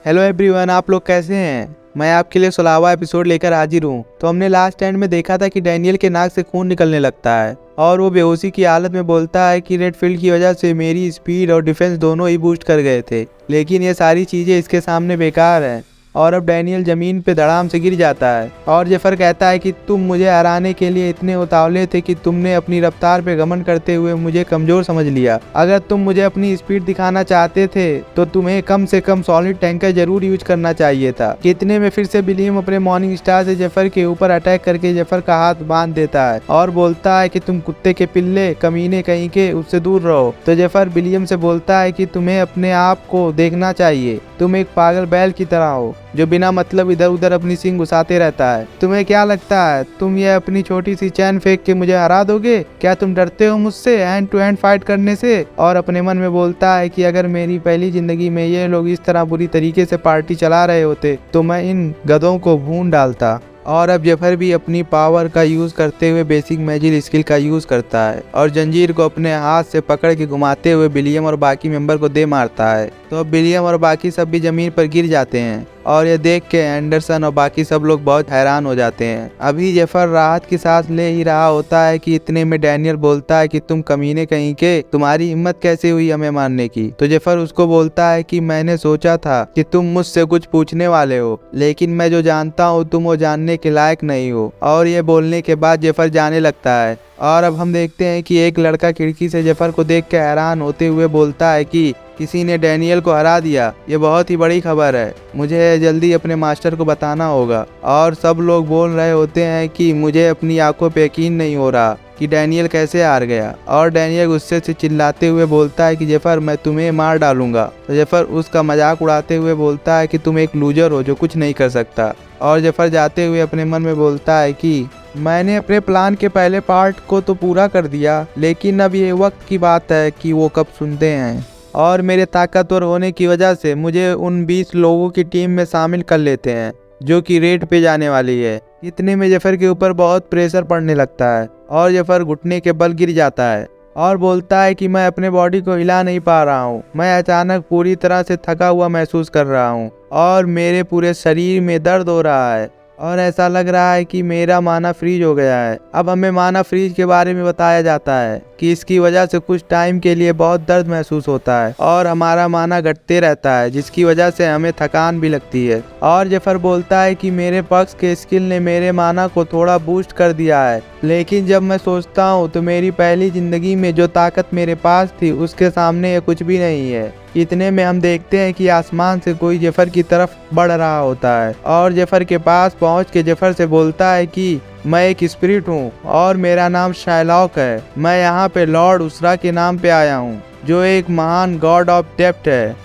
Hello everyone, आप लोग कैसे हैं। मैं आपके लिए 16वां एपिसोड लेकर हाजिर हूँ। तो हमने लास्ट एंड में देखा था कि डैनियल के नाक से खून निकलने लगता है और वो बेहोशी की हालत में बोलता है कि रेडफील्ड की वजह से मेरी स्पीड और डिफेंस दोनों ही बूस्ट कर गए थे, लेकिन ये सारी चीज़ें इसके सामने बेकार हैं। और अब डैनियल जमीन पे धड़ाम से गिर जाता है और जेफर कहता है कि तुम मुझे हराने के लिए इतने उतावले थे कि तुमने अपनी रफ्तार पे घमंड करते हुए मुझे कमजोर समझ लिया। अगर तुम मुझे अपनी स्पीड दिखाना चाहते थे तो तुम्हें कम से कम सॉलिड टैंकर जरूर यूज करना चाहिए था। कितने में फिर से विलियम अपने मॉर्निंग स्टार से जेफर के ऊपर अटैक करके जेफर का हाथ बांध देता है और बोलता है कि तुम कुत्ते के पिल्ले कमीने कहीं के, उससे दूर रहो। तो जेफर विलियम से बोलता है कि तुम्हें अपने आप को देखना चाहिए, तुम एक पागल बैल की तरह हो जो बिना मतलब इधर उधर अपनी सींग घुसाते रहता है। तुम्हें क्या लगता है तुम ये अपनी छोटी सी चैन फेंक के मुझे हरा दोगे? क्या तुम डरते हो मुझसे हैंड टू हैंड फाइट करने से? और अपने मन में बोलता है कि अगर मेरी पहली जिंदगी में ये लोग इस तरह बुरी तरीके से पार्टी चला रहे होते तो मैं इन गधों को भून डालता। और अब जेफर भी अपनी पावर का यूज करते हुए बेसिक मैजिक स्किल का यूज करता है और जंजीर को अपने हाथ से पकड़ के घुमाते हुए विलियम और बाकी मेंबर को दे मारता है। तो अब विलियम और बाकी सब भी जमीन पर गिर जाते हैं और ये देख के एंडरसन और बाकी सब लोग बहुत हैरान हो जाते हैं। अभी जेफर राहत की सांस ले ही रहा होता है कि इतने में डैनियल बोलता है कि तुम कमीने कहीं के, तुम्हारी हिम्मत कैसे हुई हमें मारने की? तो जेफर उसको बोलता है कि मैंने सोचा था कि तुम मुझसे कुछ पूछने वाले हो, लेकिन मैं जो जानता हूँ तुम वो जानने के लायक नहीं हो। और ये बोलने के बाद जेफर जाने लगता है और अब हम देखते हैं कि एक लड़का खिड़की से जेफर को देख के हैरान होते हुए बोलता है कि किसी ने डैनियल को हरा दिया, ये बहुत ही बड़ी खबर है, मुझे जल्दी अपने मास्टर को बताना होगा। और सब लोग बोल रहे होते हैं कि मुझे अपनी आंखों पे यकीन नहीं हो रहा कि डैनियल कैसे हार गया। और डैनियल गुस्से से चिल्लाते हुए बोलता है कि जेफर मैं तुम्हें मार डालूंगा। तो जेफर उसका मजाक उड़ाते हुए बोलता है कि तुम एक लूजर हो जो कुछ नहीं कर सकता। और जेफर जाते हुए अपने मन में बोलता है कि मैंने अपने प्लान के पहले पार्ट को तो पूरा कर दिया, लेकिन अब ये वक्त की बात है कि वो कब सुनते हैं। और मेरे ताकतवर होने की वजह से मुझे उन 20 लोगों की टीम में शामिल कर लेते हैं जो कि रेड पे जाने वाली है। इतने में जेफर के ऊपर बहुत प्रेशर पड़ने लगता है और जेफर घुटने के बल गिर जाता है और बोलता है कि मैं अपने बॉडी को हिला नहीं पा रहा हूँ। मैं अचानक पूरी तरह से थका हुआ महसूस कर रहा हूँ और मेरे पूरे शरीर में दर्द हो रहा है और ऐसा लग रहा है कि मेरा माना फ्रीज हो गया है। अब हमें माना फ्रीज के बारे में बताया जाता है कि इसकी वजह से कुछ टाइम के लिए बहुत दर्द महसूस होता है और हमारा माना घटते रहता है, जिसकी वजह से हमें थकान भी लगती है। और जेफर बोलता है कि मेरे पक्ष के स्किल ने मेरे माना को थोड़ा बूस्ट कर दिया है, लेकिन जब मैं सोचता हूँ तो मेरी पहली जिंदगी में जो ताकत मेरे पास थी उसके सामने ये कुछ भी नहीं है। इतने में हम देखते हैं कि आसमान से कोई जेफर की तरफ बढ़ रहा होता है और जेफर के पास पहुंच के जेफर से बोलता है कि मैं एक स्पिरिट हूँ और मेरा नाम शाइलॉक है। मैं यहाँ पे लॉर्ड उसरा के नाम पे आया हूँ जो एक महान गॉड ऑफ डेप्थ है।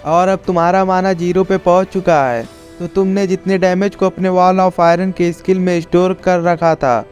और अब तुम्हारा माना 0 पे पहुँच चुका है, तो तुमने जितने डैमेज को अपने वॉल ऑफ आयरन के स्किल में स्टोर कर रखा था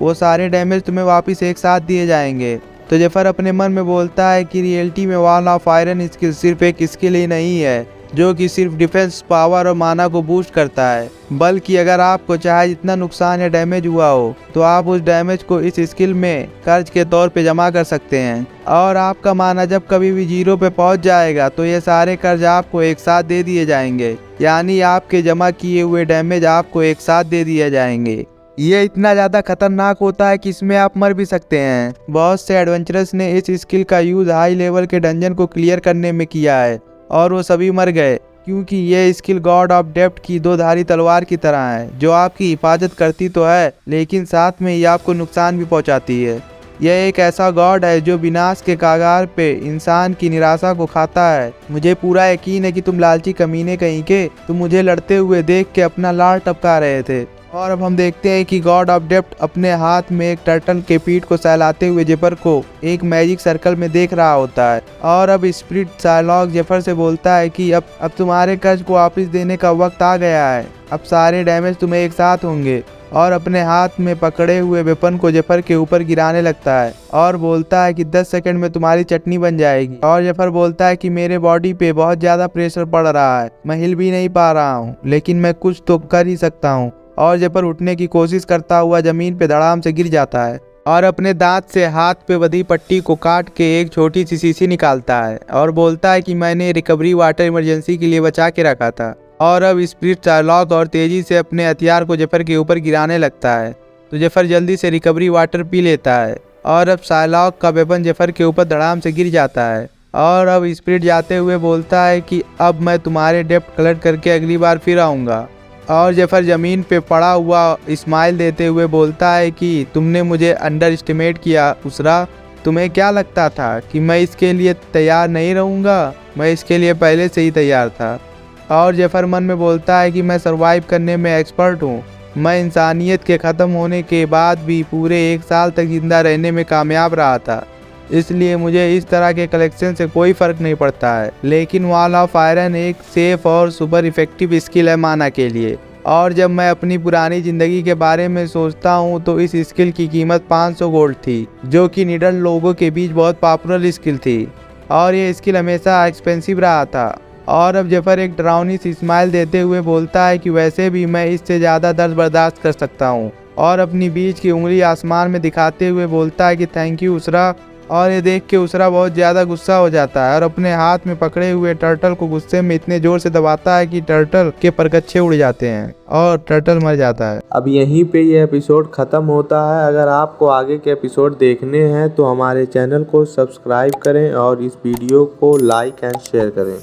वो सारे डैमेज तुम्हें वापस एक साथ दिए जाएंगे। तो जेफर अपने मन में बोलता है कि रियलिटी में वॉल ऑफ आयरन स्किल सिर्फ एक स्किल ही नहीं है जो कि सिर्फ डिफेंस पावर और माना को बूस्ट करता है, बल्कि अगर आपको चाहे जितना नुकसान या डैमेज हुआ हो तो आप उस डैमेज को इस स्किल में कर्ज के तौर पे जमा कर सकते हैं। और आपका माना जब कभी भी 0 पे पहुंच जाएगा तो ये सारे कर्ज आपको एक साथ दे दिए जाएंगे, यानी आपके जमा किए हुए डैमेज आपको एक साथ दे दिए जाएंगे। ये इतना ज़्यादा खतरनाक होता है कि इसमें आप मर भी सकते हैं। बहुत से एडवेंचरर्स ने इस स्किल का यूज़ हाई लेवल के डंजन को क्लियर करने में किया है और वो सभी मर गए, क्योंकि ये स्किल गॉड ऑफ डेप्थ की 2-धारी तलवार की तरह है जो आपकी हिफाजत करती तो है लेकिन साथ में ही आपको नुकसान भी पहुंचाती है। यह एक ऐसा गॉड है जो विनाश के कागार पे इंसान की निराशा को खाता है। मुझे पूरा यकीन है कि तुम लालची कमीने कहीं के, तुम मुझे लड़ते हुए देख के अपना लार टपका रहे थे। और अब हम देखते हैं कि गॉड ऑफ डेप्थ अपने हाथ में एक टर्टल के पीठ को सहलाते हुए जेफर को एक मैजिक सर्कल में देख रहा होता है। और अब स्पिरिट शाइलॉक जेफर से बोलता है कि अब तुम्हारे कर्ज को वापस देने का वक्त आ गया है। अब सारे डैमेज तुम्हें एक साथ होंगे। और अपने हाथ में पकड़े हुए वेपन को जेफर के ऊपर गिराने लगता है और बोलता है कि 10 सेकंड में तुम्हारी चटनी बन जाएगी। और जेफर बोलता है कि मेरे बॉडी पे बहुत ज्यादा प्रेशर पड़ रहा है, मैं हिल भी नहीं पा रहा हूँ, लेकिन मैं कुछ तो कर ही सकता हूँ। और जेफर उठने की कोशिश करता हुआ जमीन पे धड़ाम से गिर जाता है और अपने दांत से हाथ पे बंधी पट्टी को काट के एक छोटी सी शीशी निकालता है और बोलता है कि मैंने रिकवरी वाटर इमरजेंसी के लिए बचा के रखा था। और अब स्प्रिट शार्लॉक और तेजी से अपने हथियार को जेफर के ऊपर गिराने लगता है, तो जेफर जल्दी से रिकवरी वाटर पी लेता है और अब शार्लॉक का वेपन जेफर के ऊपर धड़ाम से गिर जाता है। और अब स्प्रिट जाते हुए बोलता है कि अब मैं तुम्हारे डेप्ट कलेक्ट करके अगली बार फिर आऊँगा। और जेफर ज़मीन पे पड़ा हुआ स्माइल देते हुए बोलता है कि तुमने मुझे अंडर एस्टिमेट किया उसरा। तुम्हें क्या लगता था कि मैं इसके लिए तैयार नहीं रहूँगा? मैं इसके लिए पहले से ही तैयार था। और जेफर मन में बोलता है कि मैं सरवाइव करने में एक्सपर्ट हूँ। मैं इंसानियत के ख़त्म होने के बाद भी पूरे 1 साल तक जिंदा रहने में कामयाब रहा था, इसलिए मुझे इस तरह के कलेक्शन से कोई फ़र्क नहीं पड़ता है। लेकिन वॉल ऑफ आयरन एक सेफ और सुपर इफ़ेक्टिव स्किल है माना के लिए। और जब मैं अपनी पुरानी ज़िंदगी के बारे में सोचता हूँ तो इस स्किल की कीमत 500 गोल्ड थी, जो कि निडर लोगों के बीच बहुत पॉपुलर स्किल थी और ये स्किल हमेशा एक्सपेंसिव रहा था। और अब जेफर एक डरावनी सी स्माइल देते हुए बोलता है कि वैसे भी मैं इससे ज़्यादा दर्द बर्दाश्त कर सकता हूँ। और अपनी बीच की उंगली आसमान में दिखाते हुए बोलता है कि थैंक यू उसरा। और ये देख के उसरा बहुत ज़्यादा गुस्सा हो जाता है और अपने हाथ में पकड़े हुए टर्टल को गुस्से में इतने ज़ोर से दबाता है कि टर्टल के परकच्छे उड़ जाते हैं और टर्टल मर जाता है। अब यहीं पे ये एपिसोड ख़त्म होता है। अगर आपको आगे के एपिसोड देखने हैं तो हमारे चैनल को सब्सक्राइब करें और इस वीडियो को लाइक एंड शेयर करें।